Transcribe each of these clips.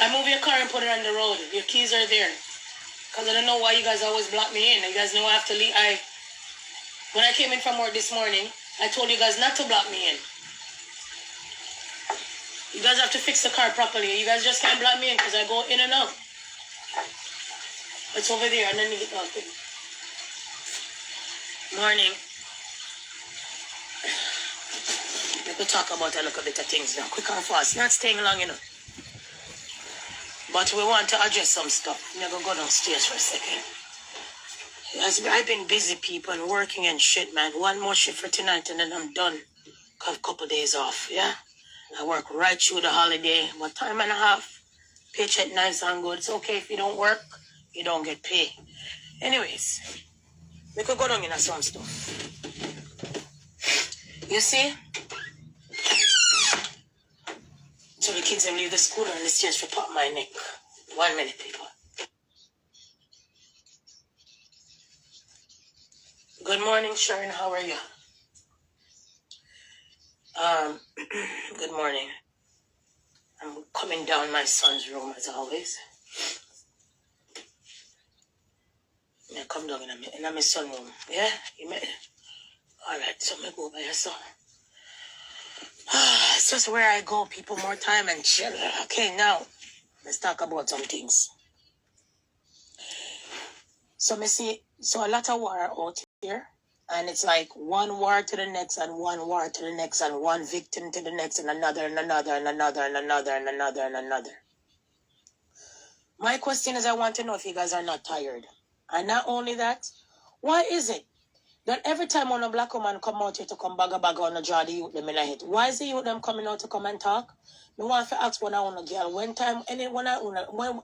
I move your car and put it on the road. Your keys are there. Because I don't know why you guys always block me in. You guys know I have to leave. When I came in from work this morning, I told you guys not to block me in. You guys have to fix the car properly. You guys just can't block me in because I go in and out. It's over there underneath the thing. Morning. We could talk about a little bit of things now. Quick and fast. Not staying long enough. But we want to adjust some stuff. Never go downstairs for a second. I've been busy, people, and working and shit, man. One more shift for tonight and then I'm done. Got a couple days off, yeah? I work right through the holiday. 1 time and a half. Paycheck nice and good. It's okay if you don't work, you don't get paid. Anyways, we could go down into some stuff. You see? So the kids will leave the school and the stairs for pop my neck. 1 minute, people. Good morning, Sharon. How are you? Good morning. I'm coming down my son's room as always. Yeah, come down in my son's room. Yeah? You met? Alright, so me go by your son. It's just where I go, people, more time and chill. Okay, now, let's talk about some things. So, me see, so a lot of war out here, and it's like one war to the next, and one war to the next, and one victim to the next, and another, and another, and another, and another, and another, and another. My question is, I want to know if you guys are not tired. And not only that, why is it that every time when a black woman come out here to come bag on the draw the youth them in the head, why is the youth them coming out to come and talk? Me want to ask when I want a girl,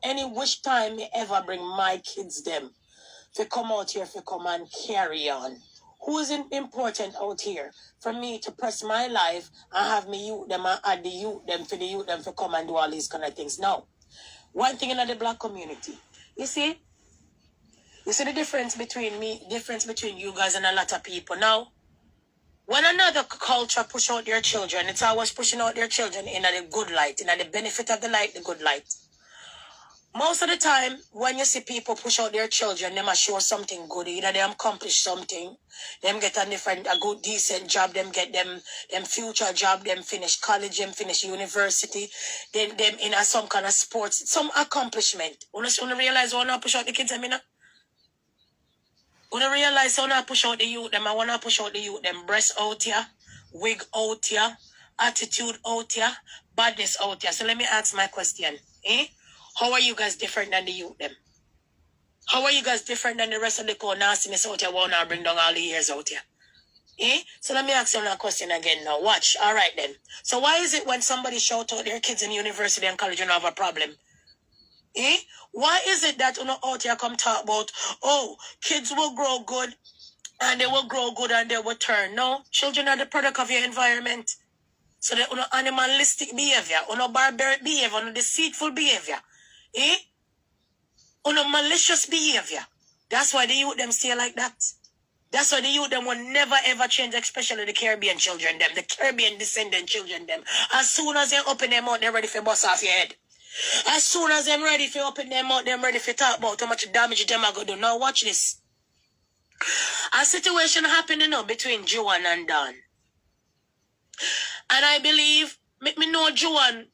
any which time me ever bring my kids them to come out here to come and carry on? Who is important out here for me to press my life and have me youth them and add the youth them to come and do all these kind of things? No. One thing in the black community, you see the difference between you guys and a lot of people. Now, when another culture push out their children, it's always pushing out their children in the good light, in the benefit of the light, the good light. Most of the time, when you see people push out their children, they must show something good. Either they accomplish something, them get a good, decent job, them get them future job, them finish college, them finish university, then them in some kind of sports, some accomplishment. You realize when I push out the kids, I mean, when I realize when I push out the youth, them, I want to push out the youth, them breast out here, wig out here, attitude out here, badness out here. So let me ask my question, How are you guys different than the youth them? How are you guys different than the rest of the cold nastiness out here? Want to bring down all the years out here? So let me ask you a question again now. Watch. All right then. So why is it when somebody shout out their kids in university and college, you don't have a problem? Why is it that out here come talk about, kids will grow good and they will grow good and they will turn? No, children are the product of your environment. So they animalistic behavior, barbaric behavior, deceitful behavior. Malicious behavior. That's why the youth them stay like that. That's why the youth them will never ever change, especially the Caribbean children them, the Caribbean descendant children them. As soon as they open them out, they're ready for bust off your head. As soon as they're ready for open them out, they're ready for talk about how much damage them are going to do. Now watch this. A situation happening now between Joanne and Don. And I believe, me know Joanne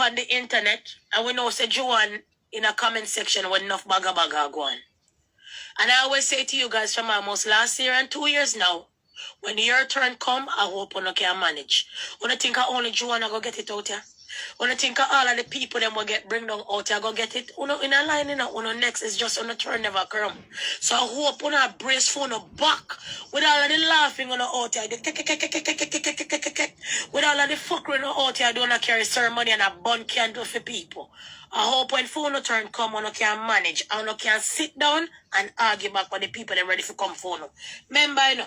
on the internet, and we know say Joanne in a comment section when enough baga go on. And I always say to you guys from almost last year and 2 years now, when your turn come, I hope you can manage. When I think I only Joanne go get it out here. When I think all of the people them will bring down out here, go get it. In a line, next is just on the turn never come. So I hope brace for back with all of the laughing out here. With all of the fuckery out here, don't carry ceremony and a bun candle for people. I hope when phone turn come, you can manage and you can sit down and argue back with the people that ready for come phone. Remember, you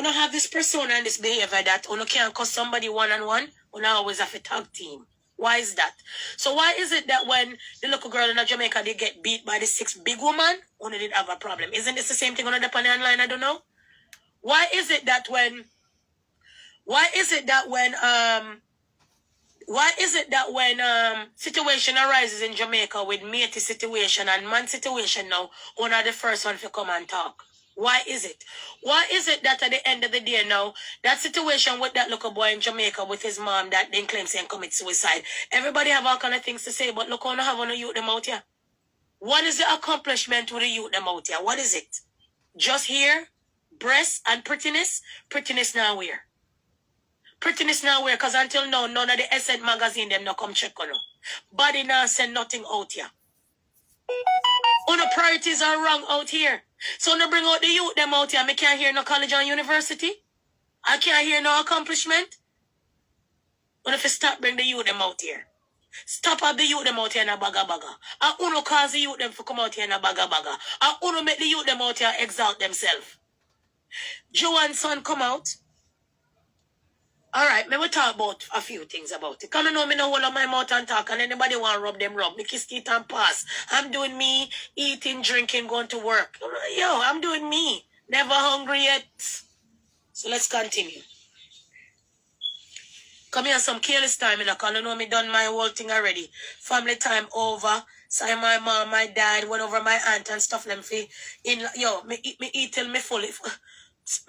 don't have this persona and this behavior that you can't cause somebody one-on-one, you always have a tag team. Why is that? So why is it that when the little girl in Jamaica, they get beat by the 6 big woman, only did have a problem? Isn't this the same thing on the online? I don't know. Why is it that when Why is it that when situation arises in Jamaica with matey situation and man situation now, one are the first one to come and talk? Why is it? Why is it that at the end of the day now, that situation with that little boy in Jamaica with his mom that then claims he commit suicide, everybody have all kind of things to say, but look on have on the youth them out here. What is the accomplishment with the youth them out here? What is it? Just hair, breasts, and prettiness? Prettiness now where? Prettiness now where? Because until now, none of the Essence magazine them no come check on you. Body now send nothing out here. All the priorities are wrong out here. So no bring out the youth them out here. I can't hear no college and university. I can't hear no accomplishment. When if you stop bring the youth them out here. Stop up the youth them out here in a baga baga. And uno cause the youth them to come out here in a baga baga. And uno make the youth them out here exalt themselves. Joanne's son come out. Alright, me will talk about a few things about it. Because I know me no hold on my mouth and talk and anybody want to rub them rub. Me kiss teeth and pass. I'm doing me, eating, drinking, going to work. Yo, I'm doing me. Never hungry yet. So let's continue. Come here some careless time, because I know me done my whole thing already. Family time over. Say my mom, my dad, went over my aunt and stuff them for me eat till me full.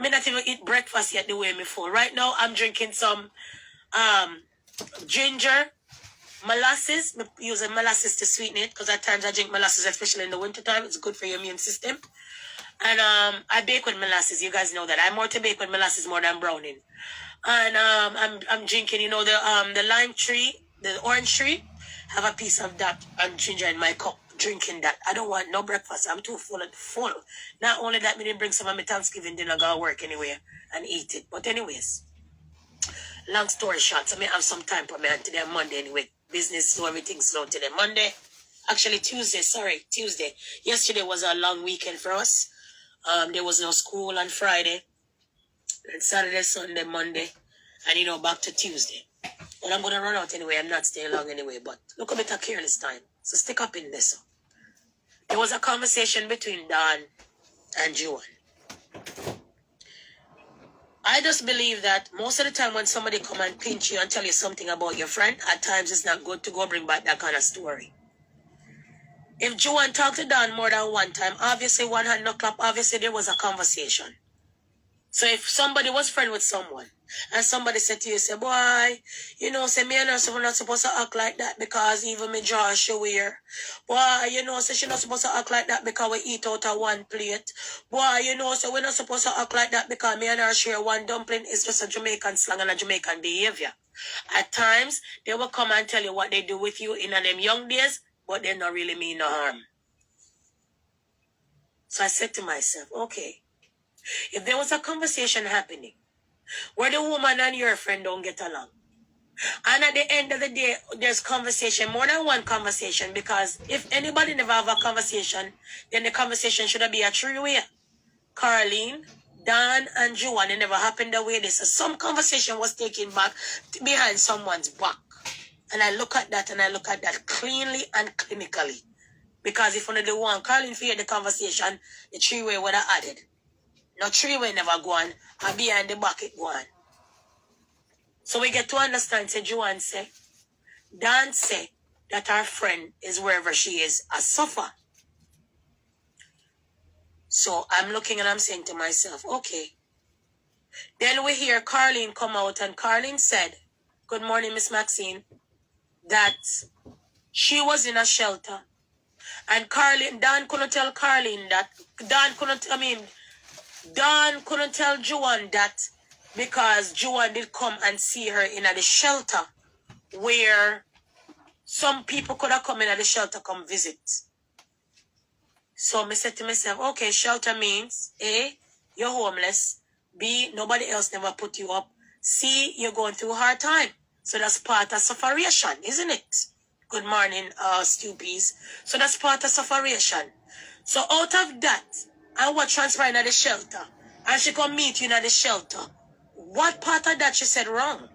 Me not even eat breakfast yet the way me full. Right now I'm drinking some ginger molasses. Me using molasses to sweeten it because at times I drink molasses, especially in the winter time. It's good for your immune system. And I bake with molasses. You guys know that. I'm more to bake with molasses more than browning. And I'm drinking, the lime tree, the orange tree. Have a piece of that and ginger in my cup. Drinking that. I don't want no breakfast. I'm too full. Not only that, me didn't bring some of my Thanksgiving dinner, go to work anyway and eat it. But anyways, long story short, so I have some time for me and today Monday anyway. Business slow, everything slow today. Monday, actually Tuesday. Yesterday was a long weekend for us. There was no school on Friday. And Saturday, Sunday, Monday. And back to Tuesday. But I'm going to run out anyway. I'm not staying long anyway. But look a bit of careless time. So stick up in this. There was a conversation between Don and Joan. I just believe that most of the time when somebody come and pinch you and tell you something about your friend, at times it's not good to go bring back that kind of story. If Joan talked to Don more than one time, obviously one hand no clap, obviously there was a conversation. So if somebody was friend with someone, and somebody said to you, say, boy, say me and her not supposed to act like that because even me draw she wear. Boy, say she not supposed to act like that because we eat out of one plate. Boy, say we're not supposed to act like that because me and her share one dumpling. It's just a Jamaican slang and a Jamaican behavior. At times, they will come and tell you what they do with you in them young days, but they not really mean no harm. So I said to myself, okay, if there was a conversation happening where the woman and your friend don't get along, and at the end of the day, there's conversation, more than one conversation, because if anybody never have a conversation, then the conversation should be a three-way. Caroline, Dan, and Joanne, it never happened the way this. So some conversation was taken back behind someone's back. And I look at that cleanly and clinically. Because if only the one, Caroline feared the conversation, the three-way would have added. No three-way never go on, and behind the back it go on. So we get to understand, say Joanne say, Dan say that our friend is wherever she is, a suffer. So I'm looking and I'm saying to myself, okay. Then we hear Carlene come out and Carlene said, good morning, Miss Maxine, that she was in a shelter. And Dan couldn't tell Carlene that, Dan couldn't tell Joanne that because Joanne did come and see her in the shelter where some people could have come in at the shelter come visit. So I said to myself, okay, shelter means A, you're homeless. B, nobody else never put you up. C, you're going through a hard time. So that's part of sufferation, isn't it? Good morning, Stupies. So that's part of sufferation. So out of that, and what transpired at the shelter, and she come meet you in the shelter, what part of that she said wrong?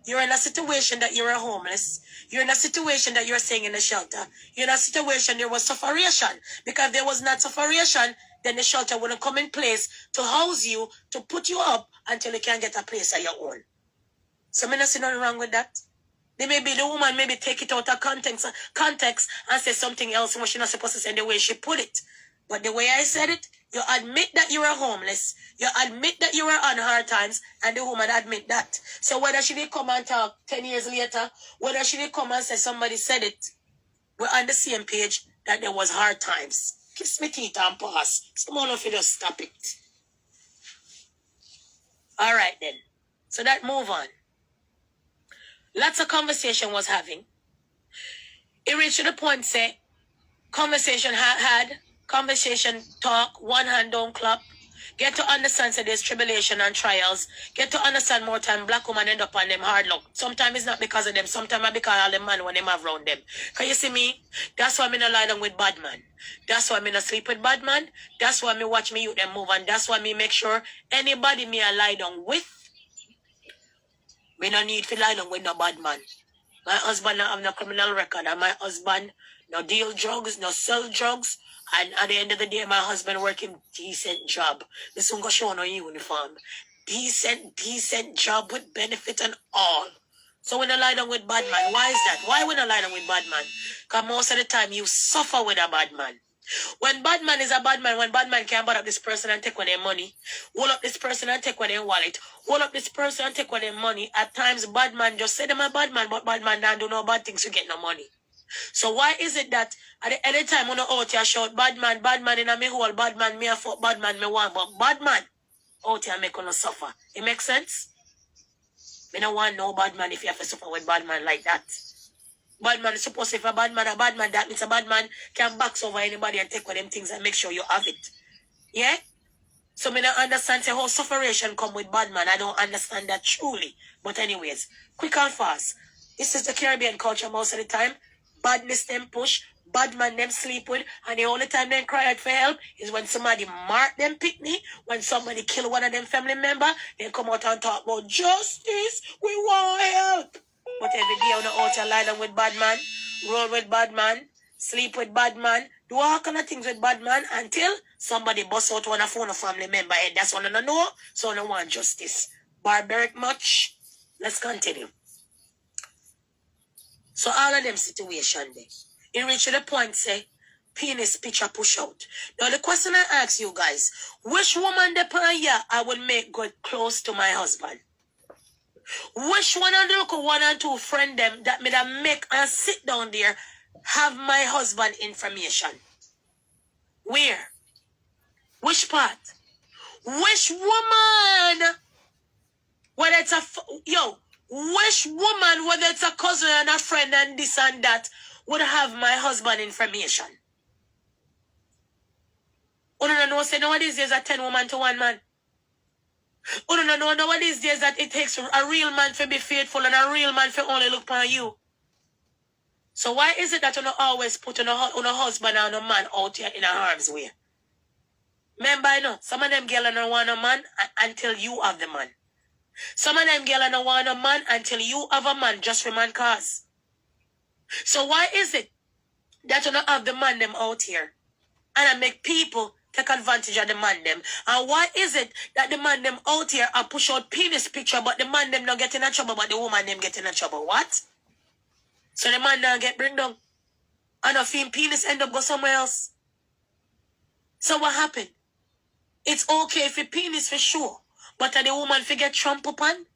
You're in a situation that you're homeless. You're in a situation that you're staying in the shelter. You're in a situation there was sufferation. Because if there was not sufferation, then the shelter wouldn't come in place to house you, to put you up until you can get a place of your own. So I don't see nothing wrong with that. The woman maybe take it out of context and say something else when she's not supposed to say the way she put it. But the way I said it, you admit that you were homeless, you admit that you were on hard times, and the woman admit that. So whether she did come and talk 10 years later, whether she did come and say somebody said it, we're on the same page that there was hard times. Kiss me teeth and pass. Someone of you just stop it. All right then. So that move on. Lots of conversation was having. It reached to the point say, conversation had, conversation talk, one hand don't clap. Get to understand say there's tribulation and trials. Get to understand more time black woman end up on them hard luck. Sometimes it's not because of them. Sometimes it's because of the man when them have around them. Can you see me? That's why I'm not lie down with bad man. That's why I'm not sleep with bad man. That's why me watch me youth them move, and that's why me make sure anybody me a lie down with, me no need to lie down with no bad man. My husband not have no criminal record, and my husband no deal drugs, no sell drugs. And at the end of the day, my husband working decent job. This one go show no uniform. Decent job with benefit and all. So we not lie down with bad man. Why is that? Why we not lie down with bad man? Because most of the time you suffer with a bad man. When bad man is a bad man, when bad man can't bother up this person and take away their money, hold up this person and take away their wallet, hold up this person and take away their money, at times bad man just say them a bad man, but bad man don't do no bad things to get no money. So why is it that at the any time when I out here shout bad man in a me hole, bad man me a fuck, bad man me want, but bad man out here make you suffer. It makes sense? Me don't want no bad man if you have to suffer with bad man like that. Bad man is supposed to, if a bad man, that means a bad man can box over anybody and take away them things and make sure you have it. Yeah? So me don't understand say how sufferation come with bad man. I don't understand that truly. But anyways, quick and fast. This is the Caribbean culture most of the time. Badness them push, bad man them sleep with, and the only time they cry out for help is when somebody mark them picnic, when somebody kill one of them family member, they come out and talk about justice, we want help. But every day on the altar lie down with bad man, roll with bad man, sleep with bad man, do all kind of things with bad man until somebody bust out one of phone a family member head. That's one I don't know, so I don't want justice. Barbaric much? Let's continue. So all of them situation there. It reached the point say, penis picture push out. Now the question I ask you guys, which woman the per year I would make good close to my husband? Which one of the local 1 and 2 friend them that me that make and sit down there have my husband information? Where? Which part? Which woman? Whether it's which woman, whether it's a cousin and a friend and this and that, would have my husband information? You don't know, say nowadays there's a 10 woman to 1 man. You don't know nowadays there's that it takes a real man to be faithful and a real man to only look upon you. So why is it that you don't always put on a husband and a man out here in a harm's way? Remember, I know, some of them girls don't want a man until you have the man. Some of them girls don't want a man until you have a man just for man cause. So why is it that you don't have the man them out here and I make people take advantage of the man them? And why is it that the man them out here and push out penis picture but the man them not getting in trouble but the woman them getting in trouble? What? So the man now get bring down and a film penis end up go somewhere else. So what happened? It's okay if a penis for sure, but the woman forget tramp upon?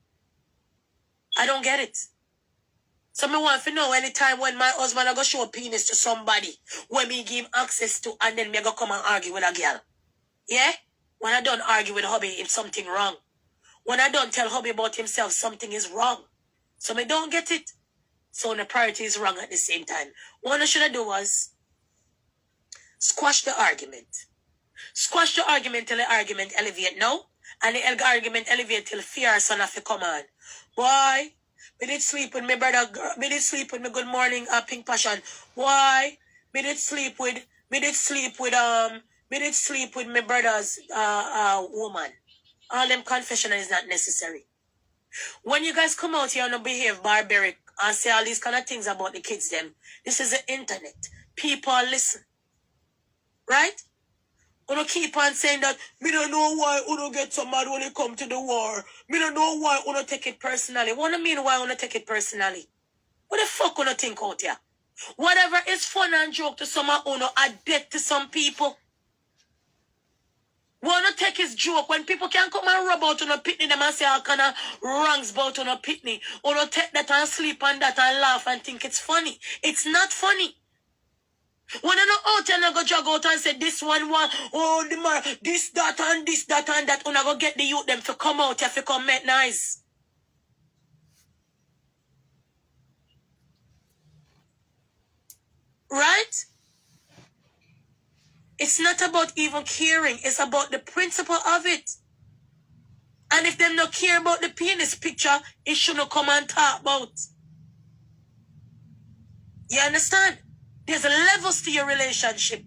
I don't get it. So me want to know anytime when my husband I go show a penis to somebody when me give him access to and then me go come and argue with a girl. Yeah? When I don't argue with hubby if something wrong. When I don't tell hubby about himself something is wrong. So me don't get it. So the priority is wrong at the same time. What I should have do was squash the argument. Squash the argument till the argument elevate now. And the argument elevate till fear son of a command. Why? Me did sleep with my brother. Me did sleep with my good morning pink passion. Why? Me did sleep with my brother's woman. All them confession is not necessary. When you guys come out here and behave barbaric and say all these kind of things about the kids them, this is the internet. People listen. Right? You don't keep on saying that, me don't know why you don't get so mad when it come to the war. Me don't know why you don't take it personally. What do you mean why you don't take it personally? What the fuck gonna think out here? Whatever is fun and joke to some of uno are dead to some people. Wanna take his joke when people can come and rub out on a pitney them and say all kind of wrongs about on a pitney. Uno take that and sleep on that and laugh and think it's funny. It's not funny. When I know out and I go jog out and say this one, oh the man, this, that and that, uno go get the youth them to come out if you come make nice. Right? It's not about even caring. It's about the principle of it. And if them not care about the penis picture, it shouldn't come and talk about. You understand? There's levels to your relationship.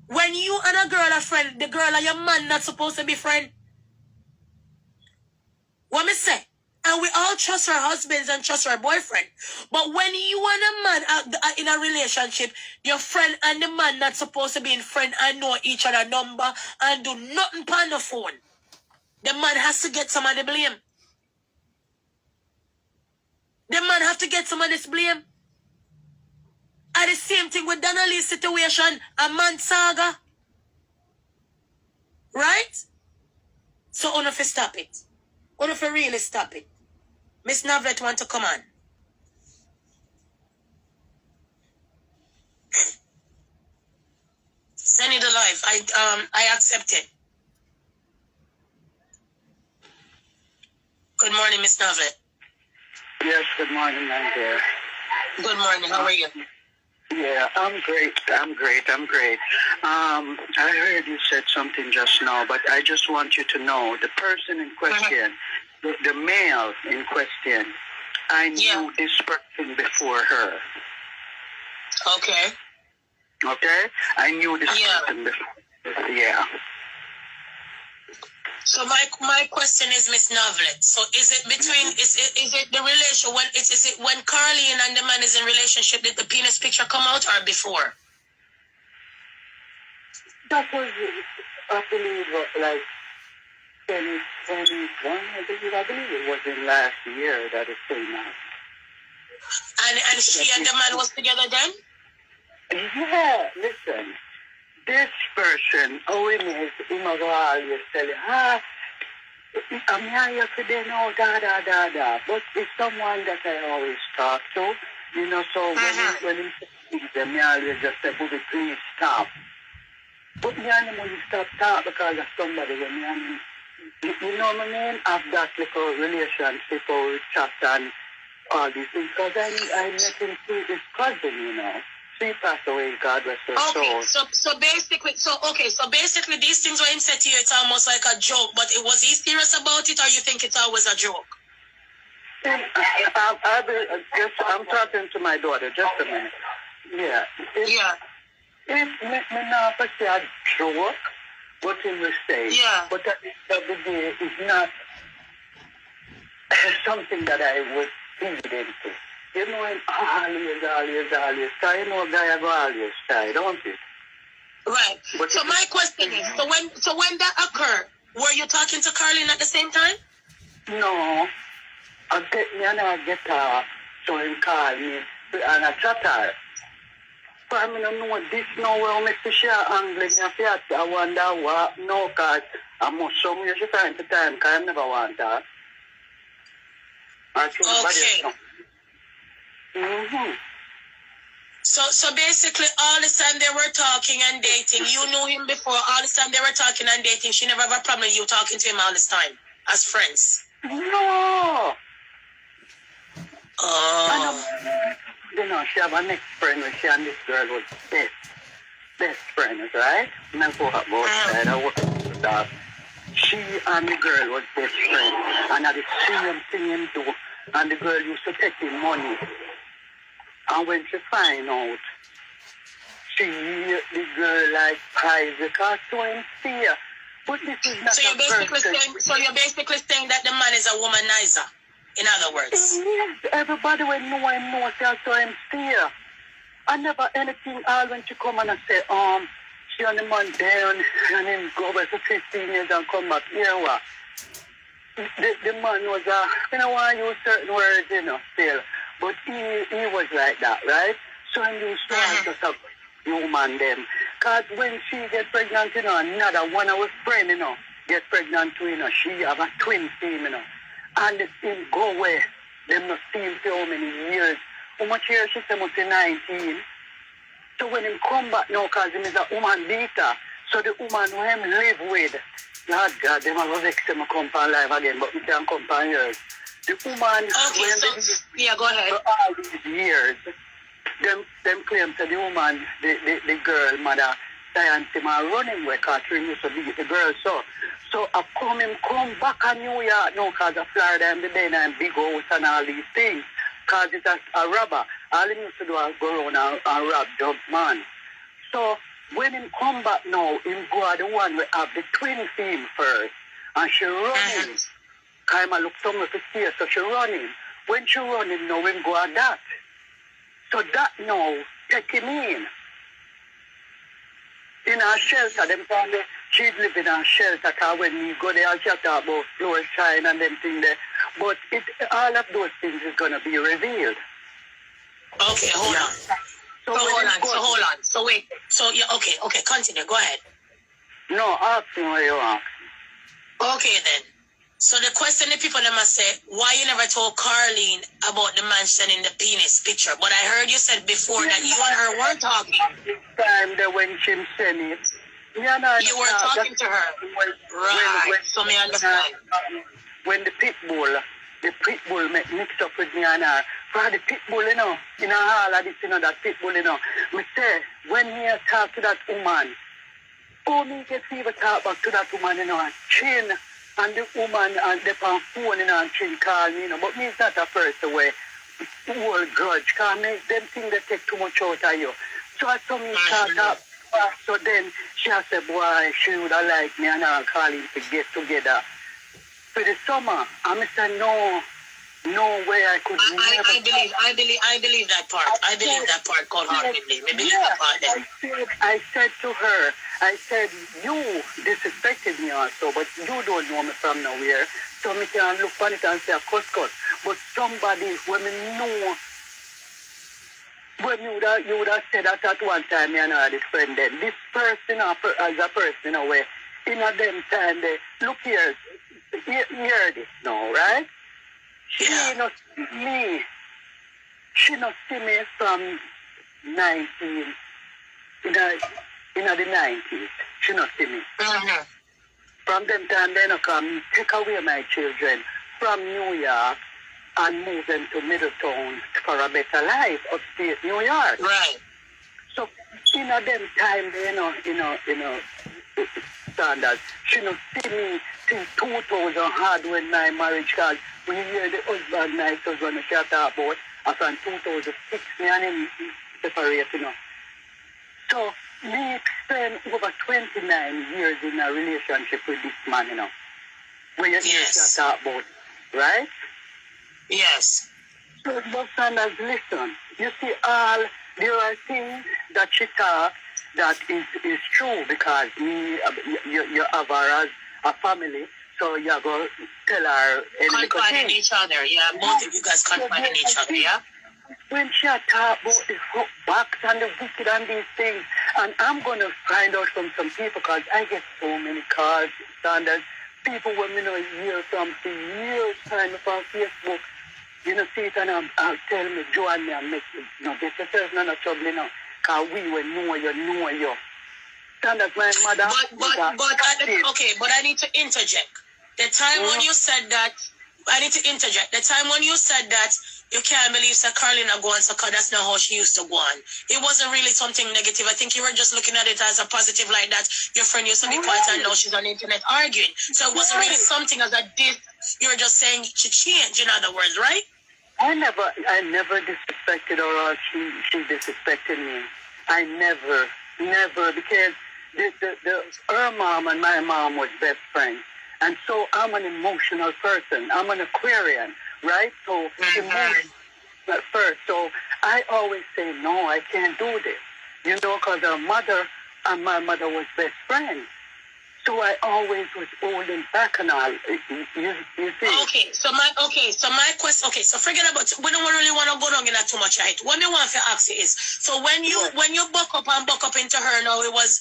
When you and a girl are friend, the girl and your man not supposed to be friend. What me say? And we all trust our husbands and trust our boyfriend. But when you and a man are in a relationship, your friend and the man not supposed to be in friend and know each other number and do nothing on the phone. The man has to get some of the blame. The man have to get some of this blame. And the same thing with Donnelly's situation, a man saga. Right? So enough to stop it. Enough to really stop it. Miss Navlet want to come on. Send it alive. I accept it. Good morning, Miss Navlet. Yes, good morning, my dear. Good morning. How are you? Yeah, I'm great. I heard you said something just now, but I just want you to know the person in question, the male in question, I knew this person before her. Okay. Okay? I knew this person before. Yeah. So my question is, Miss Navlet. So is it between is it the relation when is it when Carly and the man is in relationship did the penis picture come out or before? That was, I believe, like 2021. I believe it was in last year that it came out. And she and the man was together then? Yeah, listen. This person, Owen is, him always tell you, I'm here today, no, da. But it's someone that I always talk to, you know, so when he sees them, I always just say, Bobby, please stop. But me and him when you stop talk because of somebody, when me and him, you know what I mean? Have that little relationship or chat and all these things. Because I met him through his cousin, you know. She passed away, God rest her soul. So basically these things were him said to you, it's almost like a joke, but was he serious about it or you think it's always a joke? I'm talking to my daughter, just a minute. Yeah. It's me not say a joke, what he will say. Yeah. But at the end of the day, it's not something that I would feed into. You know, always. Because you know, guy go always try, don't you? Right. But so my question is, so when that occurred, were you talking to Carlin at the same time? No. I get her, so him call me, and I chat her. But I mean, I know this now where I see her angling I wonder what, no, because I must show me she time to time, because I never want her. Okay. So basically, all the time they were talking and dating, you knew him before. All the time they were talking and dating, she never had a problem with you talking to him all this time as friends. No. You know, she have a next friend where she and this girl was best friends, right? And I go up outside, I work with that. She and the girl was best friends, and I did see him thing him do, and the girl used to take him money. And when she find out, the girl like pies because to him fear. But this is not so you're basically saying that the man is a womanizer, in other words. Yes, everybody will know him knows that to him fear. I never anything all when she come and I say, she on the man down and then go over for 15 years and come back here what? The man was you know, I use certain words, you know, still. But he was like that, right? So he used to just a human them. Because when she gets pregnant, you know, another one of our friend, you know, get pregnant too, you know, she have a twin team, you know. And him go away. Them not see him for how many years. How much years she said must be 19. So when him come back now, because him is a woman beater, so the woman who him live with, God, them are going to come from life again, but we can't come from yours. The woman, yeah, go ahead. For all these years, them claim to the woman, the girl, mother, science him are running with because she used to be the girl. So I come back to New York now because of Florida and the day and big house and all these things. Because it's a robber. All he used to do is go around and rob jobs, man. So when him come back now, him go at the one we have the twin team first. And she running. I look somewhere to see her, so she running. When she running now, him go at that. So that now, take him in. In a shelter, them family, she'd live in a shelter, because when we go there, she talk about floor shine and them things there. But all of those things is going to be revealed. Okay, hold on. Hold on. So wait. So, yeah, okay, continue. Go ahead. No, ask me what you want. Okay, then. So the question the people them must say, why you never told Carlene about the man sending the penis picture? But I heard you said before that you and her weren't talking. This time that when she sent it, you weren't talking to her. Right. So me understand. When the pit bull mixed up with me and her. For the pit bull, you know, in a hall of this, you know, that pit bull, you know. Me say, when me talk to that woman, me get fever talk back to that woman, you know, and chin. And the woman and the phone in and she call me, you know, but me is not a person where whole grudge, because me them things that take too much out of you. So I told me start up. So then she said, boy, she would have liked me and I'll call him to get together for the summer. And I said, no way I could I believe that part. I believe that part wholeheartedly. Maybe that part then. I said to her, you disrespected me also, but you don't know me from nowhere. So me can look on it and say, cuss. But somebody, when me know, when you would have said that at one time, me and I had a friend then. This person, as a person, in a way, in a them time, they, look here, hear this now, right? She not see me from 19, in the 90s. She not see me. Mm-hmm. From them time, they not come take away my children from New York and move them to Middletown for a better life, upstate New York. Right. So in a them time, standards, she not see me till 2000 hard when my marriage called. When you hear the husband, my husband, she talk about, from 2006, me and him separate, you know. So, me spend over 29 years in a relationship with this man, you know. When you hear she talk about, right? Yes. So, but Sanders, listen. You see, there are things that she talk that is true because you have her as a family. So you go tell her confide in each other, yeah. Both of you guys confide in each other, yeah. When she talk about the backs and the wicked and these things, and I'm gonna find out from some people because I get so many calls, standards, people when me know hear from for years time from Facebook, you know, see it and I'll tell me, join me and make you know, get yourself not a trouble, you know, because we will know you. Standards, my mother. But I need to interject. The time when you said that, I need to interject. The time when you said that you can't believe that Carolina go on, so that's not how she used to go on. It wasn't really something negative. I think you were just looking at it as a positive, like that your friend used to be quiet and now she's on the internet arguing. So it wasn't really something as a diss. You were just saying she changed, in other words, right? I never disrespected her or she disrespected me. I never, because her mom and my mom was best friends. And so I'm an emotional person. I'm an Aquarian, right? So emotion first. So I always say, no, I can't do this. You know, because her mother and my mother was best friends. So I always was holding back and all. You see? Okay, so my question. Okay, so forget about. We don't really want to go down in that too much height. What me want to ask you is, so when you buck up into her now, it was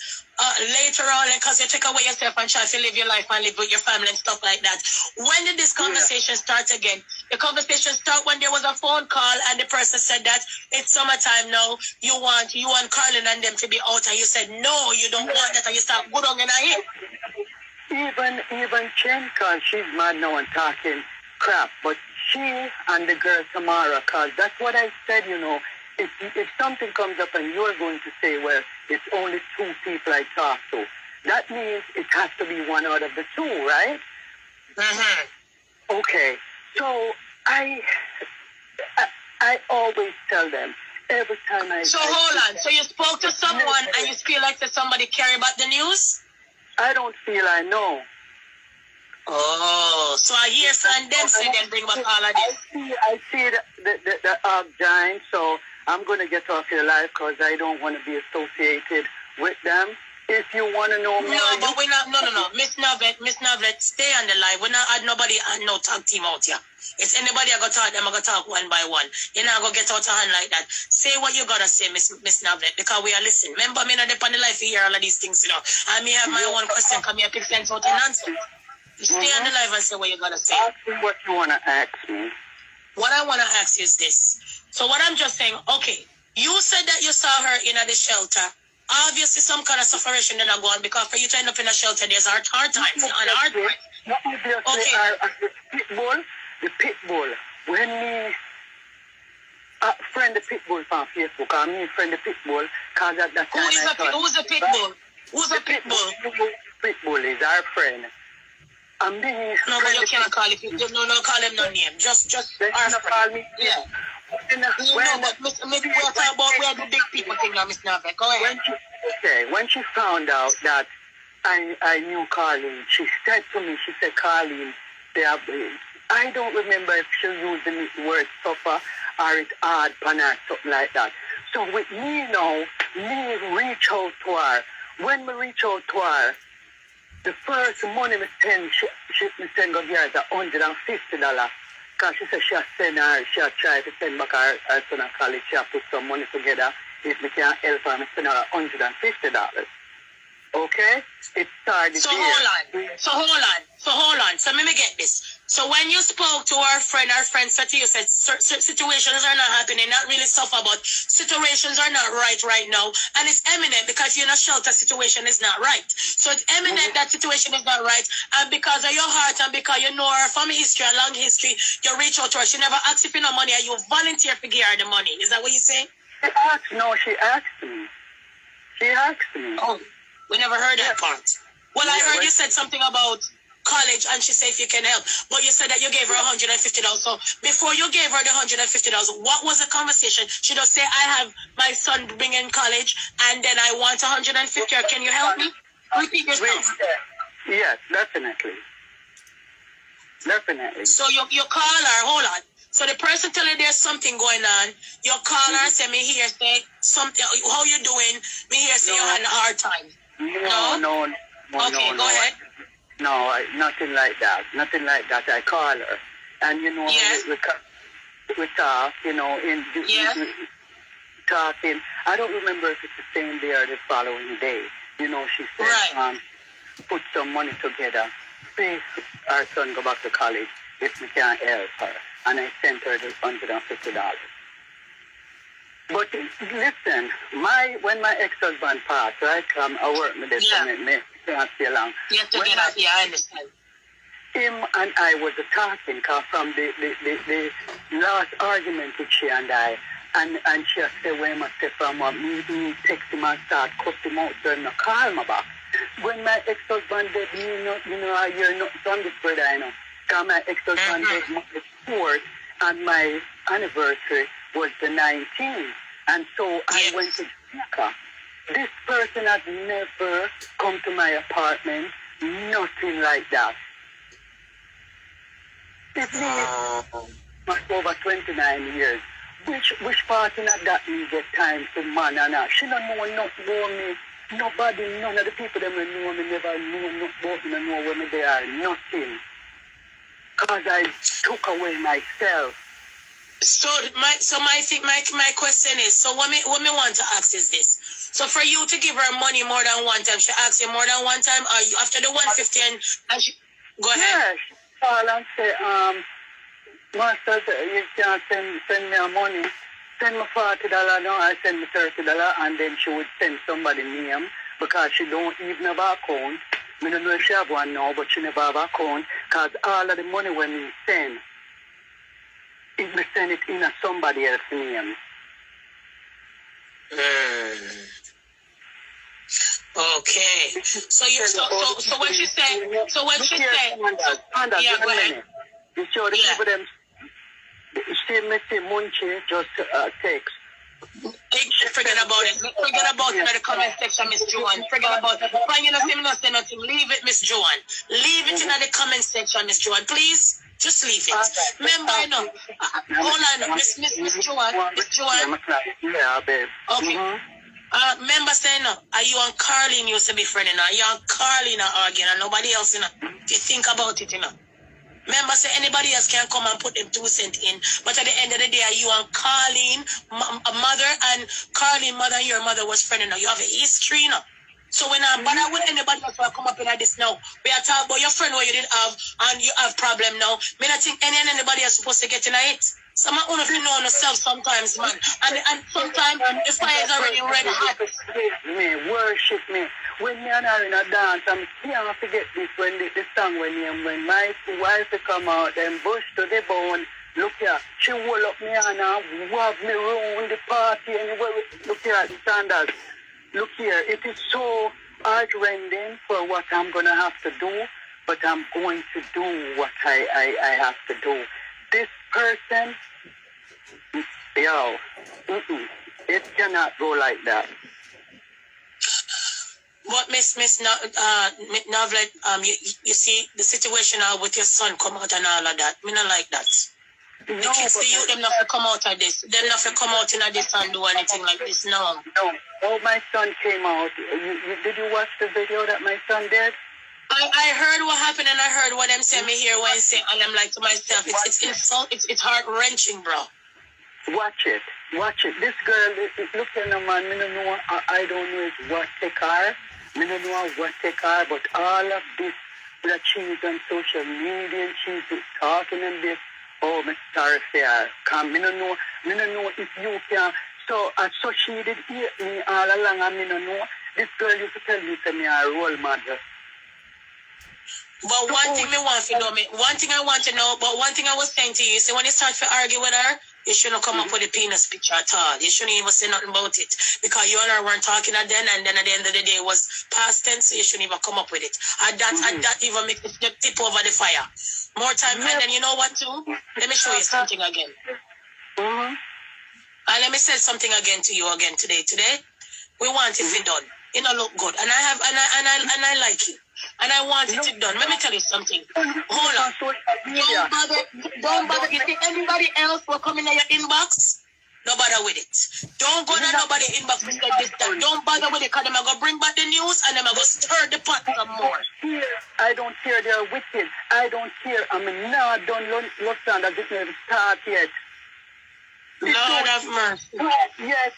later on because you take away yourself and try to live your life and live with your family and stuff like that. When did this conversation start again? The conversation start when there was a phone call and the person said that it's summertime now. You want Carlin and them to be out, and you said no, you don't want that, and you start go down in a hit. Even Chen called, she's mad now and talking crap, but she and the girl Samara called. That's what I said, you know. If something comes up and you're going to say, well, it's only two people I talk to, that means it has to be one out of the two, right? Okay. So I always tell them every time So hold on. So you spoke to someone and you feel like that somebody care about the news? I don't feel I know. Oh, so I hear from them say then bring back all of this. I see the giant, so I'm going to get off your life because I don't want to be associated with them. If you want to know more... No, but we're not... No. Miss Novlet, stay on the line. We're not add nobody and no tag team out here. If anybody I go talk, them I go talk one by one. You're not going to get out of hand like that. Say what you got to say, Miss Novlet, because we are listening. Remember, me not depend on the life to hear all of these things, you know. I may have my own question, come here, pick sense out of nonsense. You stay on the live and say what you got to say. Ask me what you want to ask me. What I want to ask you is this. So what I'm just saying, okay, you said that you saw her in the shelter. Obviously, some kind of separation did not go on because for you to end up in a shelter, there's hard times and hard times. Okay. The pit bull. When me friend the pit bull from Facebook, I mean friend the pit bull, cause at that time who's a pit bull? Who's a pit bull? Pit bull is our friend. No, but you cannot call it. No, call him no name. Just our friend. Call me. Yeah. But maybe we'll talk about where the big people think now, Miss Novek. Go ahead. When she found out that I knew Carlene, she said to me, Carlene, I don't remember if she used the word suffer or it's hard pan or something like that. So with me now, me reach out to her. When we reach out to her, the first money me send, she go here is $150. Because she said she had tried to send back her son to college. She had put some money together. If we can help her, I send her $150. Okay? It started So hold on. So let me get this. So when you spoke to her friend said to you, said situations are not happening, not really suffer, but situations are not right now. And it's eminent because you're in a shelter, situation is not right. So it's eminent that situation is not right. And because of your heart and because you know her family history and long history, you reach out to her. She never asked you for no money and you volunteer to give her the money. Is that what you're saying? She asked me. Oh, we never heard that part. Well, I heard you said something about college and she said if you can help. But you said that you gave her $150. So before you gave her the $150, what was the conversation? She just say, I have my son being in college and then I want $150. Can you help me? Repeat yourself. Yes, definitely. So you call her, hold on. So the person tell her there's something going on. You call her, say, me here, say something, how you doing? Me here, say you had a hard time. No. Okay, go ahead. No, nothing like that. I call her. And, you know, we talk, you know, talking. I don't remember if it's the same day or the following day. You know, she said, put some money together. Please, our son go back to college if we can't help her. And I sent her the $150. But listen, when my ex-husband passed, right, I work with this and me can't stay long. You have to get out, I understand. Him and I was talking from the last argument with she and I, and she said, when I said from me text him and start cut him out, so I'm not call me back. When my ex-husband did, I hear nothing from this brother, I know. Because my ex-husband did March 4th, and my anniversary was the 19th. And so I went to Jamaica. This person has never come to my apartment, nothing like that. It's been over 29 years. Which partner that me get time to man and she don't know nothing about me. Nobody, none of the people that know me never know about me, know where they are, nothing. Because I took away myself. So my question is, so what me want to ask is this. So for you to give her money more than one time, she asked you more than one time, or you, after the 150 and she, go ahead. Yes, call and say, Master, you can't send me a money. Send me $40 now, I send me $30, and then she would send somebody name because she don't even have an account. I don't know if she have one now, but she never have an account because all of the money when we send, if we send it in a somebody else's name. Okay. So you so when she said yeah, go ahead. You show the people them see me see munchie just text. Forget about it. Forget about it in the comment section, Miss Joanne. Forget about it. When you not say nothing, leave it, Miss Joanne. Leave it in the comment section, Miss Joanne. Please, just leave it. Remember, I know. Hold on, Miss Joanne. Miss Joanne. Yeah, babe. Okay. Remember saying, are you and Carlene used to be friending? Are you and Carlene are arguing and nobody else, you know? If you think about it, you know. Remember, say anybody else can come and put them 2 cents in, but at the end of the day, you and Carlene, mother, and Carlene, mother, and your mother was friending. You have a history, you know. So when I bother with anybody else who come up in like this now, we are talking about your friend where you didn't have, and you have problem now. Me not think anybody else supposed to get in it. Some of you know yourself sometimes, man. And sometimes the fire is already red hot. Worship me. When me and her in a dance, I can't forget this when the song when my wife come out, then bush to the bone. Look here, she hold up me and wab me around the party anywhere. Look here, the standards. Look here, it is so heart-rending for what I'm gonna have to do, but I'm going to do what I have to do. This person, it cannot go like that. But Miss Novlet, you see the situation now with your son come out and all of that. Me not like that. The kids, the youth, them not to come out of this. Them not to come out in this and do anything like this. No. Oh, my son came out. Did you watch the video that my son did? I heard what happened and I heard what them say me here Wednesday, and I'm like to myself, it's heart wrenching, bro. Watch it. This girl, look at the man. Me don't know. I don't know what take her. Me don't know what take her. But all of this that she's on social media, and she's talking and this. Oh, me sorry for her. Come, me don't know if you can. So she did hate me all along, and me don't know. This girl used to tell me to me a role model. But one thing I want to know, but one thing I was saying to you, so when you start to argue with her, you shouldn't come up with a penis picture at all. You shouldn't even say nothing about it. Because you and her weren't talking at then, and then at the end of the day it was past tense, so you shouldn't even come up with it. And that even makes it tip over the fire. More time, and then you know what too? Let me show you something again. And let me say something again to you again today. Today, we want it to be done. It don't look good. And I like you. And I want it done. Let me tell you something. Hold on. Don't bother. You see anybody else will come in your inbox? Don't bother with it. Don't go to nobody's inbox and say this, that. Don't bother with it because they're going to bring back the news and they're going to stir the pot some more. I don't care. They're wicked. I don't care. I mean, no, I don't look down that this never start yet. Lord have mercy. Yes.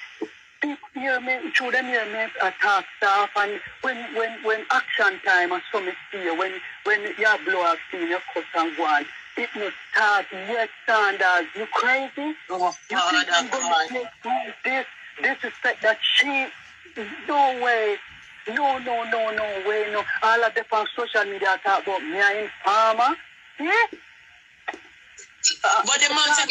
People hear me, through them hear me talk stuff, and when action time and so me see you, when you blow up scene, you cut and go on, it must start yet, Sanders. You crazy? Oh, you think I'm going to make this respect that she, no way, no way, no. All of them on social media talk about me and farmer, yeah? But the amount of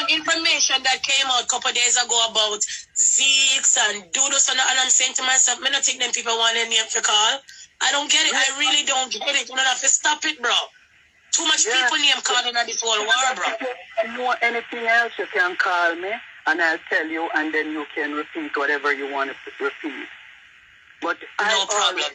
information that came out a couple of days ago about Zeeks and Doodles and I'm saying to myself, I don't think them people want any name to call. I don't get it. I really don't get it. You don't have to stop it, bro. Too much people name calling at this whole war, bro. If you know anything else, you can call me and I'll tell you, and then you can repeat whatever you want to repeat. But no problem.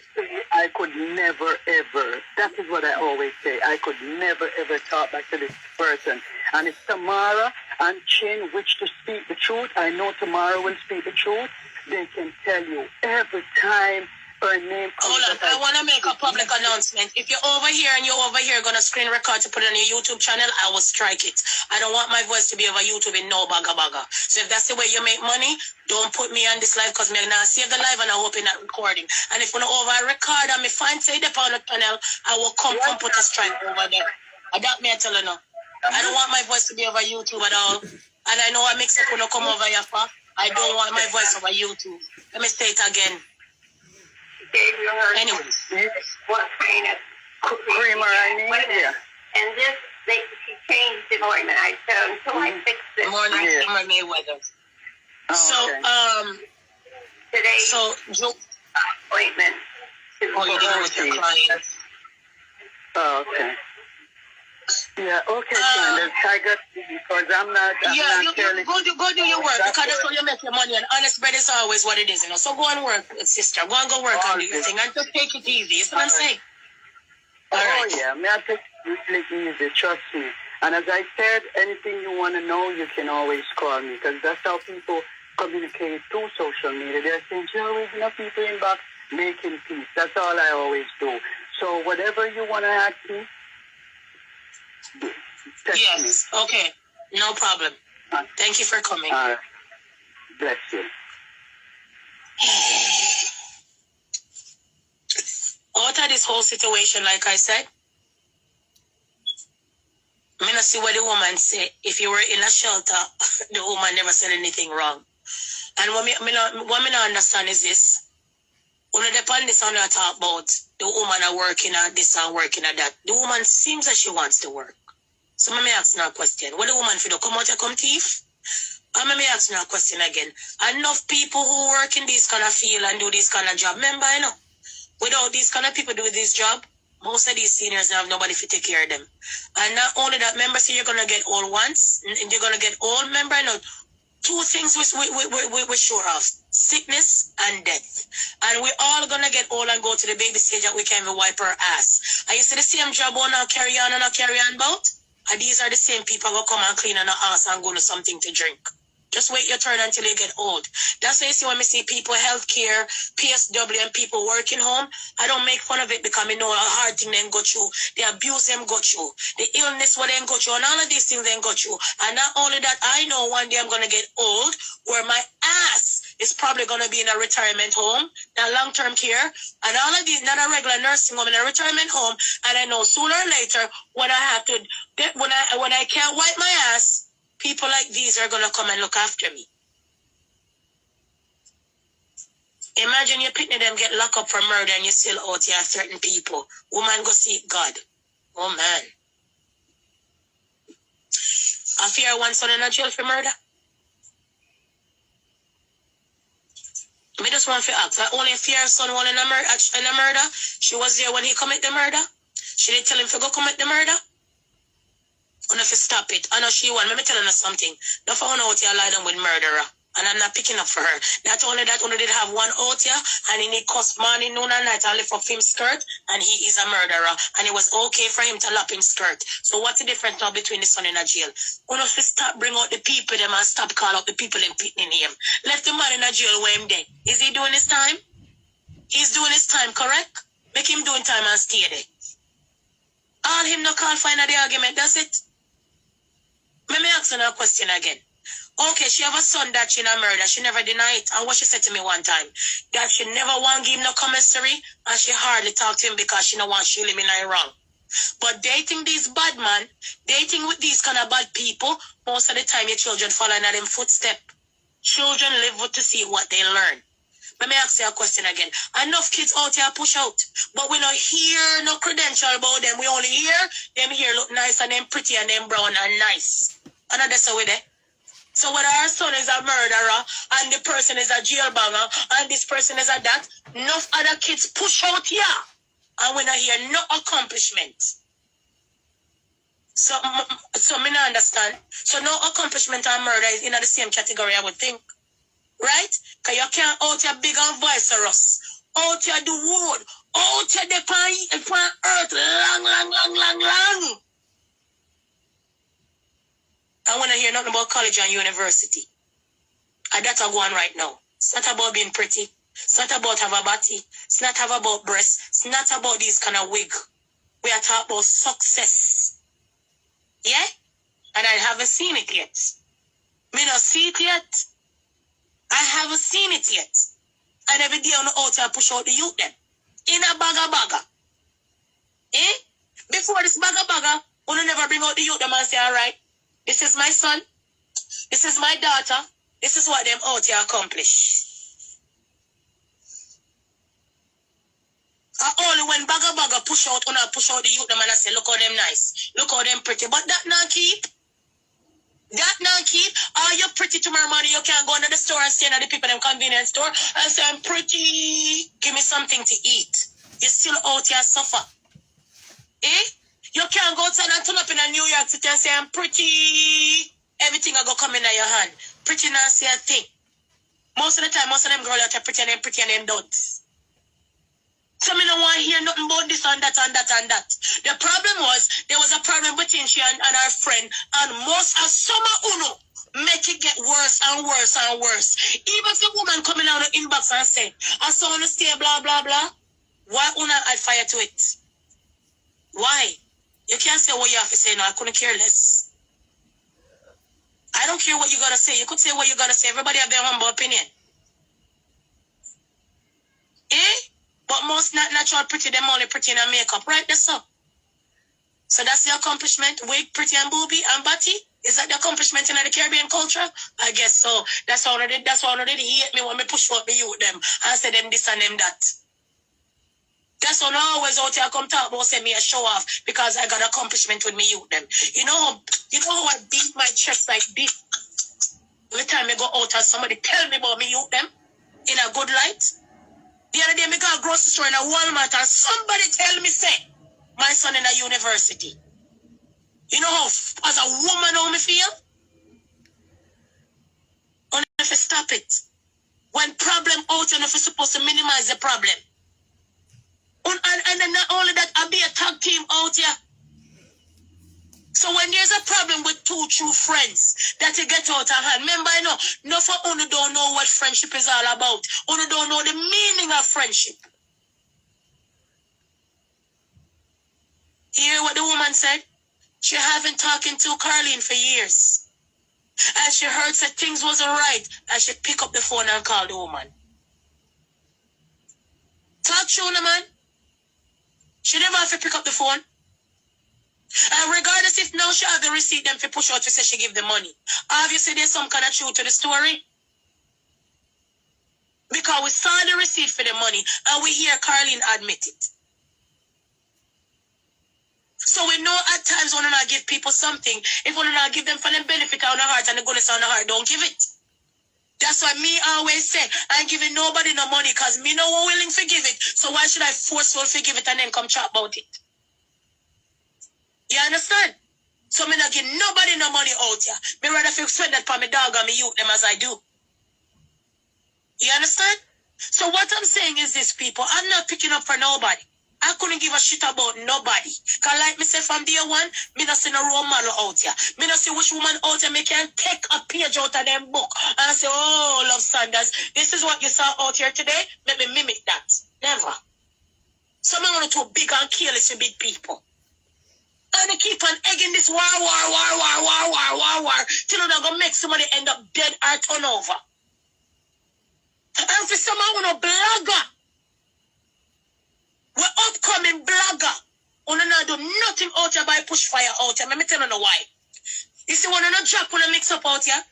I could never, ever, that is what I always say, I could never, ever talk back to this person. And if Tamara and Chin wish to speak the truth, I know Tamara will speak the truth. they can tell you every time her name comes Hold on, I want to make a public announcement. If you're over here and you're over here going to screen record to put it on your YouTube channel, I will strike it. I don't want my voice to be over YouTube in no baga baga. So if that's the way you make money, don't put me on this live because I'm not save the live and I hope you're not recording. And if you over record and me find say the on the panel, I will come put a strike over there. That me I tell you now. I don't want my voice to be over YouTube at all. And I know I mix up when I come over here for. I don't want my voice over YouTube. Let me say it again. Anyways, what kind of creamer I need? Yeah. And this, she changed the appointment. I said until I fix this. Morning, Summer Mayweather. Oh, okay. Today, Joe, appointment. you dealing with your clients. Oh, okay. Yeah, okay, Candace. I got because I'm not you careless. go do your work because that's how you make your money, and honest bread is always what it is, you know. So go and work, sister. Go and go work and do your thing and just take it easy. That's what I'm saying. All right. Yeah, may I take it easy, trust me. And as I said, anything you want to know, you can always call me because that's how people communicate through social media. They're saying, always enough people inbox making peace. That's all I always do. So whatever you want to ask me, yes, me. Okay. No problem. Thank you for coming. Bless you. Out of this whole situation, like I said, I not see what the woman say. If you were in a shelter, the woman never said anything wrong. And what me not understand is this. When they depend this on what talk about the woman are working at this and working at that. The woman seems that she wants to work. So let me ask now a question. What the woman for do come out and come thief? And let me ask now a question again. Enough people who work in this kind of field and do this kind of job. Remember, you know, without these kind of people do this job, most of these seniors have nobody to take care of them. And not only that, remember, so you're going to get old once. You're going to get old, remember, you know, two things we're sure of. Sickness and death. And we're all going to get old and go to the baby stage that we can't even wipe our ass. And you see the same job on now carry on and not carry on about? And these are the same people who come and clean on the ass and go to something to drink. Just wait your turn until you get old. That's why you see when we see people healthcare, PSW, and people working home, I don't make fun of it because I know a hard thing they go through. The abuse them go through. The illness what they go through. And all of these things they go through. And not only that, I know one day I'm going to get old where my ass is probably going to be in a retirement home, not long-term care. And all of these, not a regular nursing home, in a retirement home. And I know sooner or later when I have to, when I can't wipe my ass, people like these are going to come and look after me. Imagine you picking them get locked up for murder and you still out here certain people. Woman go seek God. Oh, man. I fear one son in a jail for murder. Me just want to ask. I only fear son one in a murder. She was there when he commit the murder. She didn't tell him to go commit the murder. And if you stop it, I know she won. Let me tell her something. Don't find out you lie down with murderer. And I'm not picking up for her. Not only that, only did have one out here, and he need cuss morning, noon, and night, and lift up him skirt, and he is a murderer. And it was okay for him to lap him skirt. So what's the difference now between the son in a jail? When if you stop bring out the people them and stop call out the people in pitting him. Left the man in a jail where him dead. Is he doing his time? He's doing his time, correct? Make him doing time and stay there. All him no call find the argument, that's it. Let me ask her a question again. Okay, she have a son that she not murder. She never deny it. And what she said to me one time, that she never want to give him no commissary, and she hardly talk to him because she don't want to shoot him in wrong. But dating these bad man, dating with these kind of bad people, most of the time your children follow in them footstep. Children live with to see what they learn. Let me ask you a question again. Enough kids out here push out, but we don't hear no credential about them. We only hear them here look nice and them pretty and them brown and nice. And that's how we there. So whether our son is a murderer and the person is a jailbanger and this person is a that, enough other kids push out here and we don't hear no accomplishment. So me not understand. So no accomplishment and murder is in the same category, I would think. Right? Because you can't out here big and voicerous. Out here the wood. Out here the pan earth long. I want to hear nothing about college and university. And that's a go on right now. It's not about being pretty. It's not about have a body. It's not about breasts. It's not about these kind of wig. We are talking about success. Yeah? And I haven't seen it yet. Me not see it yet. I haven't seen it yet. And every day on the out I push out the youth them. In a bagga. Eh? Before this bagga, we never bring out the youth them and say, alright, this is my son. This is my daughter. This is what them out here accomplish. Only when bagga push out the youth them and I say, look how them nice. Look how them pretty. But that not keep. That not keep. Are you pretty tomorrow morning? You can go into the store and stand at the people in the convenience store and say, I'm pretty. Give me something to eat. You still out here suffer. Eh? You can't go outside and turn up in a New York City and say, I'm pretty. Everything will go come in your hand. Pretty not say a thing. Most of the time, most of them girls are pretty and them don't. So me don't want to hear nothing about this and that and that and that. The problem was, there was a problem between she and her friend, and most of summer uno make it get worse and worse and worse. Even if the woman coming out of the inbox and say, I saw her stay blah blah blah, why una add fire to it? Why? You can't say what you have to say now. I couldn't care less. I don't care what you gotta say. You could say what you gotta say. Everybody have their humble opinion. Eh? But most not natural pretty, them only pretty in a makeup. Right, that's so. So that's the accomplishment. Wig, pretty and booby and body. Is that the accomplishment in the Caribbean culture? I guess so. That's why they hate me when me push out the youth them and say them this and them that. That's why I always out here come talk about say me a show off because I got accomplishment with me youth them. You know how I beat my chest like this? Every time I go out and somebody tell me about me youth them in a good light. The other day, I got a grocery store in a Walmart and somebody tell me, say, my son in a university. You know how, as a woman, how me feel? And if you stop it. When problem out, and if you're supposed to minimize the problem. And then not only that, I'll be a tag team out here. So when there's a problem with two true friends that you get out of hand, remember, I know, no for only don't know what friendship is all about. Only don't know the meaning of friendship. You hear what the woman said? She haven't talking to Carlene for years. And she heard that things wasn't right. And she pick up the phone and call the woman. Talk to her, man. She never have to pick up the phone. And regardless if now she have the receipt, them to push out to say she give the money. Obviously, there's some kind of truth to the story. Because we saw the receipt for the money, and we hear Carlene admit it. So we know at times when we not give people something, if we not give them for them benefit on the heart and the goodness on the heart, don't give it. That's why me always say, I ain't giving nobody no money because me no one willing to give it. So why should I forceful to give it and then come chat about it? You understand? So me not give nobody no money out here. Me rather feel spend that for me dog and me youth them as I do. You understand? So what I'm saying is this, people, I'm not picking up for nobody. I couldn't give a shit about nobody. Because like me say from day one, me not see no role model out here. Me not see which woman out here me can take a page out of them book and say, oh, love standards, this is what you saw out here today. Let me mimic that. Never. Some of them are too big and careless with big people. And they keep on egging this war, till they're going to make somebody end up dead or turn over. And for someone who no blogger, we're upcoming blogger, who not do nothing out here by push fire out here. Let me tell you why. You see, when they not drop, when they mix up out here,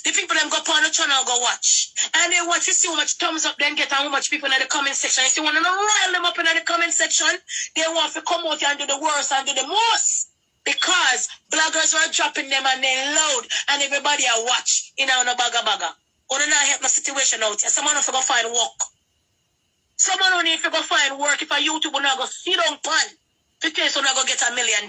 the people them go up on the channel go watch. And they watch, you see how much thumbs up then get and how much people in the comment section. You see, when they rile them up in the comment section, they want to come out here and do the worst and do the most. Because bloggers are dropping them and they loud and everybody are watch in a bagga. Or they not help my situation out here. Someone have to go find work. Someone will need to go find work if a YouTube will not go sit down pan. Because will not go get $1 million.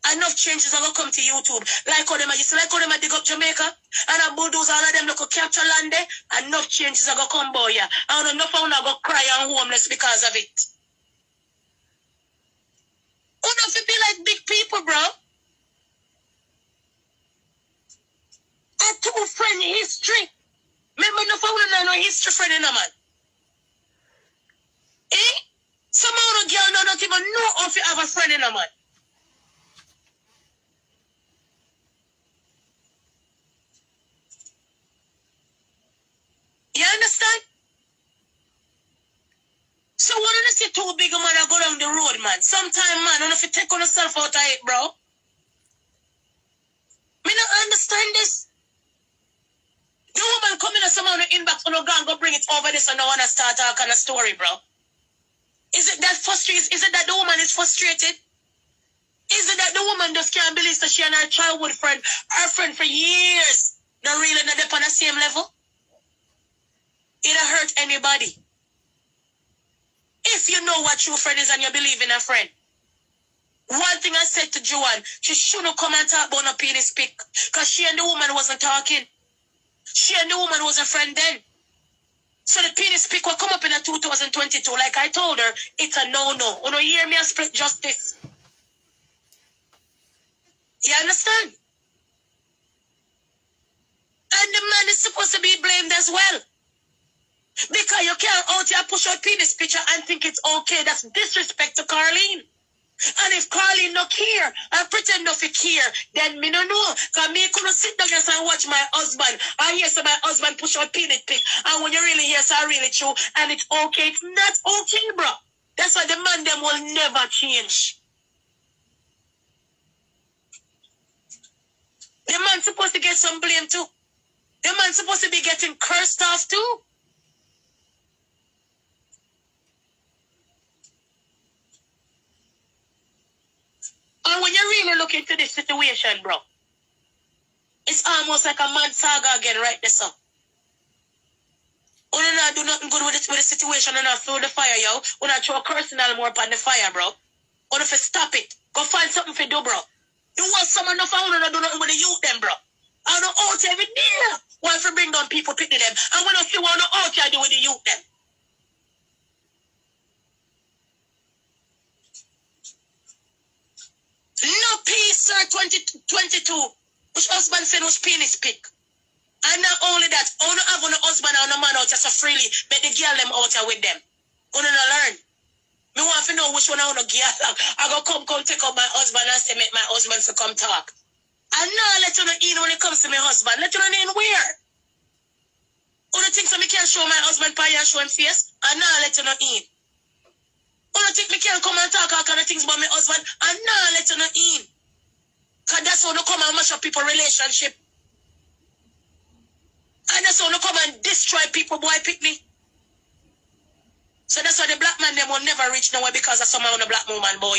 Enough changes are going to come to YouTube. Like how them I dig up Jamaica. And I bulldoze all of them look capture land there. Enough changes are going to come by here. And enough of them are going to cry and homeless because of it. Enough to be like big people, bro. A two-friend history. Remember But no for no history friend in a man. Eh? Some of the girl not even know if you have a friend in a man. You understand? So what do you say two big man that go down the road, man? Sometime, man, I don't know if you take on yourself out of it, bro. Me not understand this. The woman coming to someone on the inbox on the ground, go bring it over this and I want to start our kind of story, bro. Is it that frustrated? Is it that the woman is frustrated? Is it that the woman just can't believe that she and her childhood friend, her friend for years, not really not up on the same level? It don't hurt anybody. If you know what true friend is and you believe in a friend. One thing I said to Joanne, she shouldn't come and talk about no penis pic. Because she and the woman wasn't talking. She and the woman was a friend then. So the penis pic will come up in a 2022. Like I told her, it's a no-no. You know, hear me a split justice. You understand? And the man is supposed to be blamed as well. Because you can't out here push out penis picture and think it's okay. That's disrespect to Carlene. And if Carlene not care and pretend not to care, then me no know. Because me couldn't sit down and watch my husband. I hear some my husband push out penis pic. And when you really hear so really true and it's okay, it's not okay, bro. That's why the man them will never change. The man supposed to get some blame too. The man supposed to be getting cursed off too. And when you really look into this situation, bro, it's almost like a mad saga again right there, so. When you not do nothing good with the situation and not throw the fire, yo. When I throw personal more upon the fire, bro. When if you stop it, go find something to do, bro. You want someone to find and do nothing with the youth, them, bro. I don't out every day. Why if you bring down people, pity them. And when I see what out you do with the youth, them. No peace, sir, 2022. Which husband said was penis pic. And not only that, I don't have no husband or no man out here so freely, but the girl them out here with them. I don't learn. Me want to know which one I want to girl. I go come take up my husband and say make my husband to come talk. And now let you know in when it comes to my husband. Let you know in where. Who do think so me can show my husband pie and show him face? And now let you know in. Who do think me can come and talk all kind of things about my husband? And now let you know in. Because that's how they come and mash up people's relationship. And that's how they come and destroy people, boy, pick me. So that's why the black man them will never reach nowhere because of someone on the black woman, boy.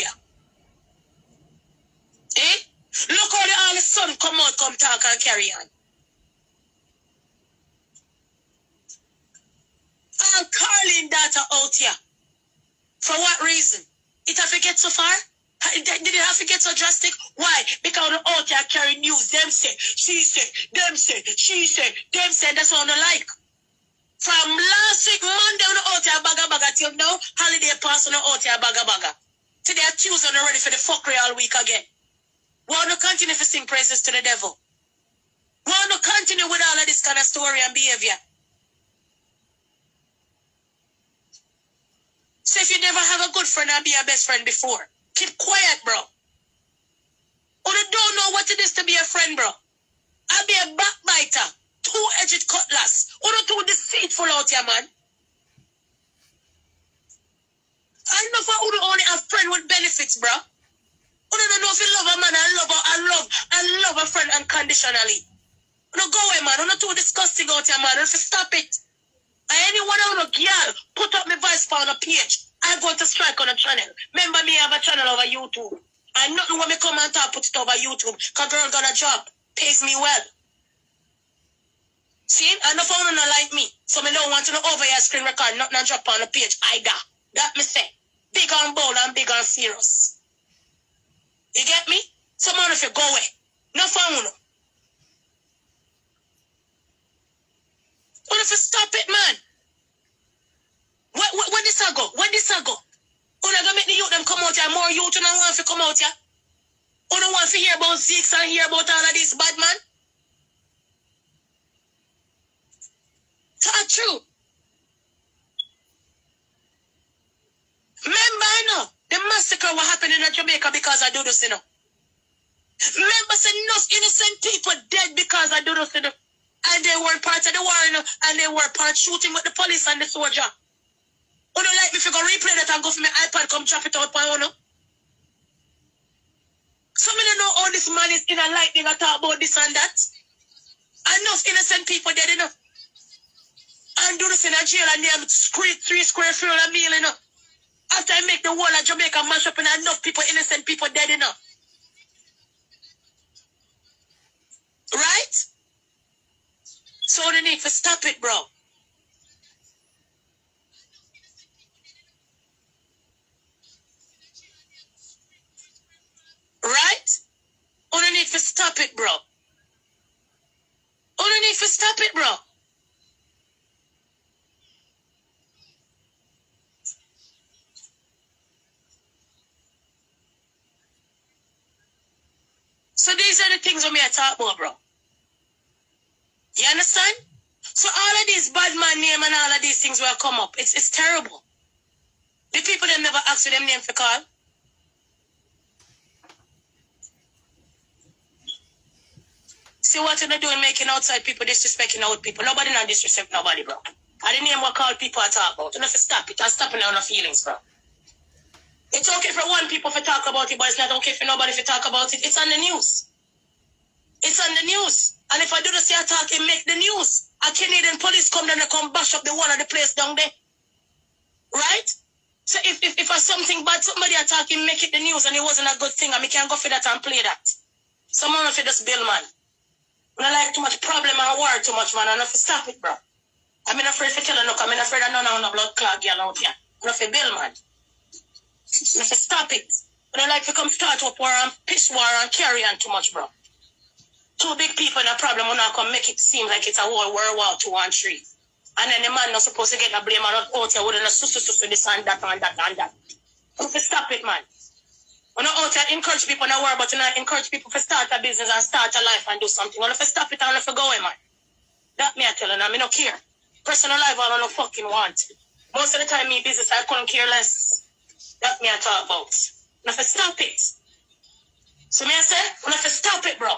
Eh? Look how all the sun come out, come talk and carry on. All Carlene daughter out here. For what reason? It have to get so far? Did it have to get so drastic? Why? Because the out here carry news. Them say, she say, them say, she say, them say. That's all I like. From last week, Monday on the out here baga till now, holiday pass on the out here baga. Today Tuesday on ready for the fuckery all week again. We want to continue to sing praises to the devil. We want to continue with all of this kind of story and behavior. So if you never have a good friend and be a best friend before, keep quiet, bro. Or you don't know what it is to be a friend, bro. I'll be a backbiter, two-edged cutlass. Or you too deceitful out here, man. I know for who only a friend with benefits, bro. You don't know if you love a man and love a friend unconditionally. You don't go away, man. You're not too disgusting out here, man. You have to stop it. And anyone on a girl, put up my voice on a page. I'm going to strike on a channel. Remember me have a channel over YouTube. And nothing when me come and talk, put it over YouTube. Because girl got a job. Pays me well. See? And the phone not like me. So me don't want to know over your screen record. Nothing and drop on the page. Either. That me say. Big and bold and big and serious. You get me? Some man if you go away. No phone. What if you stop it, man? Where this I go? Where this I go? Who not gonna make the youth them come out here? More youth than I want to come out here? Who don't want to hear about Zeeks and hear about all of this bad man? Talk true. Remember, you know, the massacre what happened in Jamaica because I do this, you know. Remember, say no innocent people dead because I do this, you know. And they were part of the war, you know, and they were part shooting with the police and the soldier. You don't like me if you go replay that and go for my iPad, come drop it out for you know. Some of you know all this man is in a lightning and talk about this and that. Enough innocent people dead, you know. And do this in a jail and they have 3 square feet of meal, you know. After I make the whole of Jamaica mash up and enough people, innocent people dead, you know. Right? So they need to stop it, bro. Right? Only need to stop it, bro. Only need to stop it, bro. So these are the things we are talking about, bro. You understand? So all of these bad man name and all of these things will come up. It's terrible. The people that never ask for them name for call. See what they're doing, making outside people disrespecting out people. Nobody not disrespect nobody, bro. I didn't name what call people I talk about. You know, if you stop it, I'm stopping on the feelings, bro. It's okay for one people to talk about it, but it's not okay for nobody to talk about it. It's on the news. It's on the news. And if I do the same talk, it make the news. A Canadian police come down and come bash up the one of the place down there. Right? So if something bad, somebody attacking, make it the news and it wasn't a good thing, and we can go for that and play that. Someone for this bill, man. I like too much problem and war too much, man. I have to stop it, bro. I'm not afraid to tell you, I'm not afraid of none of the blood clot girl out here. I'm not for bill, man. I have to stop it. But I like to come start up war and piss war and carry on too much, bro. Two big people in a problem will not come make it seem like it's a whole World War 2 and 3. And then the man not supposed to get the blame and not out here with a this and that and that and that. I have to stop it, man. We're not out here encourage people in the world, but you not encourage people to start a business and start a life and do something. I have to stop it and I have to go away, man. That me I tell you, I don't care. Personal life I don't fucking want. Most of the time me business I couldn't care less. That me I talk about. I have to stop it. So me I say, I have to stop it, bro.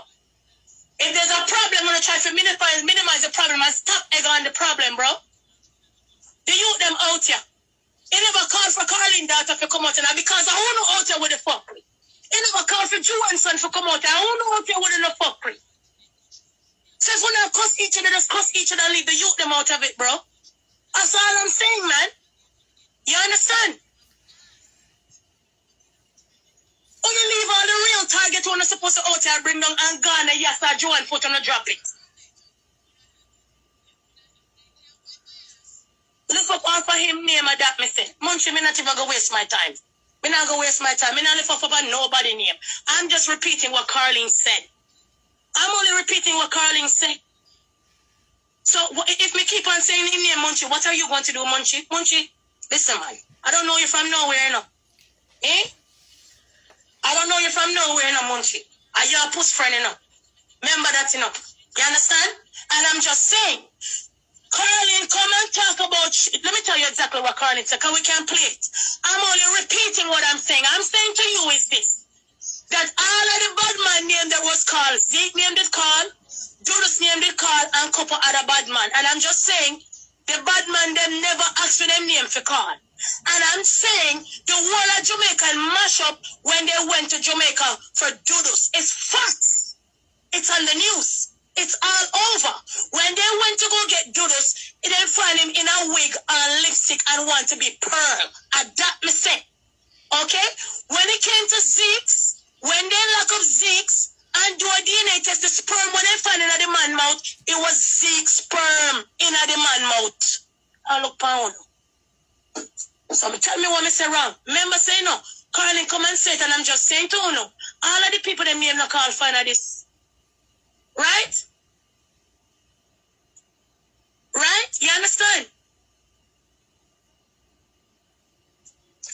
If there's a problem, I'm going to try to minimize the problem and stop egg on the problem, bro. The youth them out here. He never called for Carlin daughter to come out and because I don't know out here with the fuckery. He never called for Joe and son to come out and I don't know out here with the fuckery. So if we not cuss each other, just cuss each other and leave the youth them out of it, bro. That's all I'm saying, man. You understand? Only leave all the real target when they're supposed to out here bring down and Ghana, yes, or Joe and put on a drop it. Look up all for him name and that me say. Munchie, me not even go waste my time. Me not go waste my time. Me not lift up on nobody name. I'm just repeating what Carlin said. I'm only repeating what Carlin said. So if me keep on saying him name Munchie, what are you going to do, Munchie? Munchie, listen, man. I don't know you from nowhere, you know. Eh? I don't know you from nowhere, you know, Munchie. Are you a puss friend, you know? Remember that, you know. You understand? And I'm just saying, Carlin, come and talk about shit. Let me tell you exactly what Carlin said, because we can play it. I'm only repeating what I'm saying. I'm saying to you is this, that all of the bad man name that was called, Zeke named it call, Judas named it call, and couple other bad man. And I'm just saying, the bad man them never asked for them name for call. And I'm saying the whole of Jamaica mash up when they went to Jamaica for Judas. It's facts. It's on the news. It's all over. When they went to go get Judas, they find him in a wig and lipstick and want to be Pearl. And that me say. Okay? When it came to Zeke's, when they lock up Zeke's and do a DNA test, the sperm, when they find it in the man mouth, it was Zeke's sperm in the man mouth. I look pound. So tell me what I say wrong. Remember say no. Carlin come and say it and I'm just saying to you no. All of the people them name no call find this. Right? Right? You understand?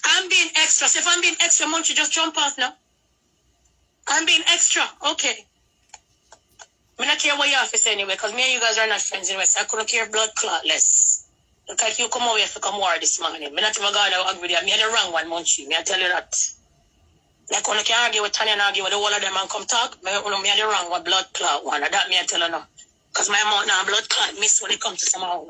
I'm being extra. So if I'm being extra, Munchie, just jump off now. I'm being extra. Okay. I don't care what you have to say anyway, because me and you guys are not friends anyway, so I couldn't care blood clot less. Look like you come over here to come war this morning. I'm not even going to argue with you. Me the wrong one, munchie. Me I tell you that. Like when I can argue with Tanya and argue with the whole of them and come talk, me the wrong one, blood clot one. That me I tell you now. Because my mouth now blood clot miss when it comes to somehow.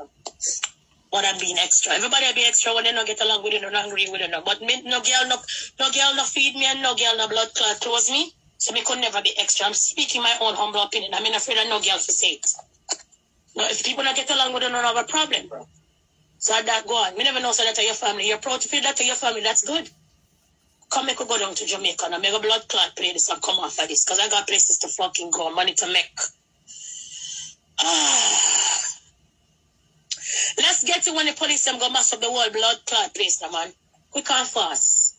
But I'm being extra. Everybody be extra when they don't get along with it, don't agree with it. No. But me, no girl no feed me and no girl no blood clot close me. So me could never be extra. I'm speaking my own humble opinion. I'm not afraid of no girl to say it. No, if people don't get along with it, don't have a problem, bro. So that go on. Me never know so that to your family. You're proud to feel that to your family. That's good. Come make a go down to Jamaica and make a blood clot play this and come off of this. Because I got places to fucking go. Money to make. Let's get to when the police them go mass up the whole blood clot place now, man. Quick and fast.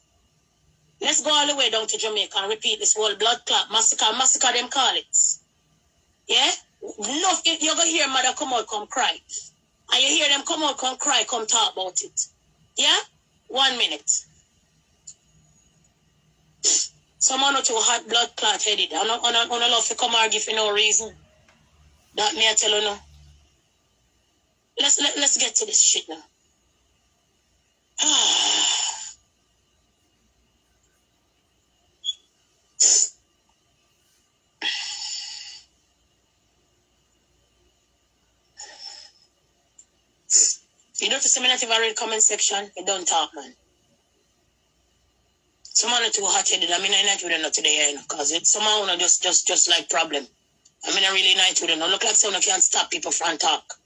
Let's go all the way down to Jamaica and repeat this whole blood clot massacre them call it. Yeah? No, you're going to hear mother come out, come cry. And you hear them come out, come cry, come talk about it. Yeah? 1 minute. Someone not too hot blood clot headed. I don't love to come argue for no reason. That me I tell you no. Let's get to this shit now. You notice I'm not even read comment section? You don't talk, man. Someone are too hot-headed. I mean, I'm not with them today, you know, because someone just like problem. I mean, I really not with them. Look like someone can't stop people from talk.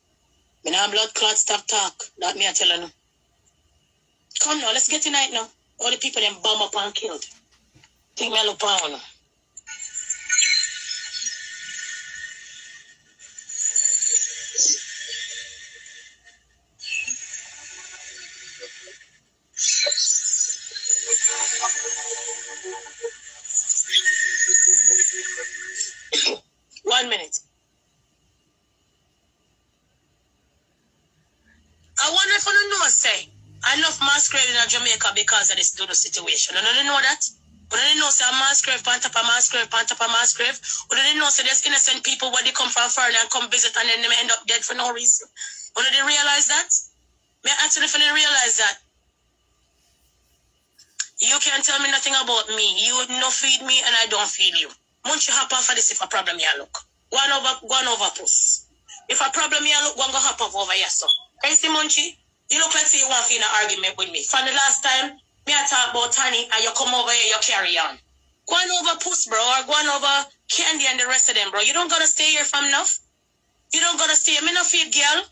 Me now blood clot stop talk. That me I tell you. Come now, let's get tonight now. All the people them bomb up and killed. Think me I look power now. One minute. I wonder if I don't know, say, enough masquerade in Jamaica because of this dodo situation. I don't know that. But I didn't know, say, a masquerade, pan top of masquerade, pan top of masquerade. But I didn't know, say, there's innocent people when they come from foreign and come visit and then they end up dead for no reason. But I didn't realize that. Me actually didn't realize that. You can't tell me nothing about me. You no feed me and I don't feed you. Munchie hop off of this if a problem you look. Go on over, puss. If a problem you look, go hop off over here, so. Can you see, Munchie? You look like say you want to be in an argument with me. From the last time, me I talk about Tani and you come over here, you carry on. Go on over puss, bro, or go on over Candy and the rest of them, bro. You don't gotta stay here from enough. You don't gotta stay here. Me no feed girl.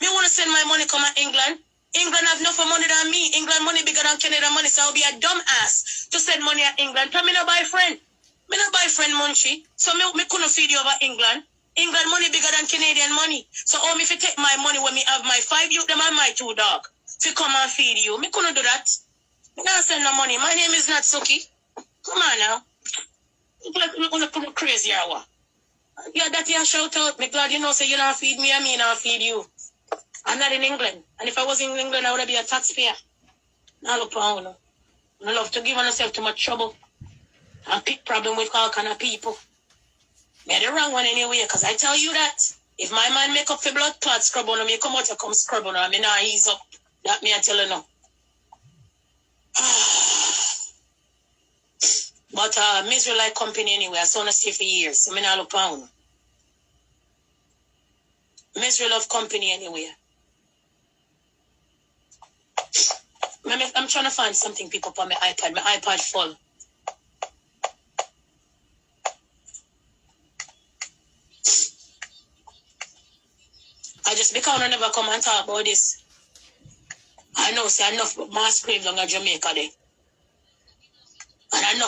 Me want to send my money come to England. England have enough money than me. England money bigger than Canada money, so I'll be a dumb ass to send money at England. Tell me no buy friend. Me no buy friend, Munchie. So me couldn't feed you over England. England money bigger than Canadian money. So me if you take my money when me have my 5 youth, them and my 2 dog. To come and feed you. Me couldn't do that. Me not send no money. My name is not Suki. Come on now. You look crazy or what? Yeah, that you shout out. Me glad you know say you not feed me and me not feed you. I'm not in England. And if I was in England, I would be a taxpayer. Now look on. I love to give myself too much trouble. And pick problem with all kind of people. Me the wrong one anyway, because I tell you that. If my man make up for blood clot scrub on him, you come out and come scrub on him. I mean, nah, he's up. That me I tell you now. But misery like company anyway. I saw to stay for years. So I mean, I look on. Misery love company anyway. I'm trying to find something pick up on my iPad. My iPad full. I just because I never come and talk about this. I know say enough mass grave down in Jamaica there. And I know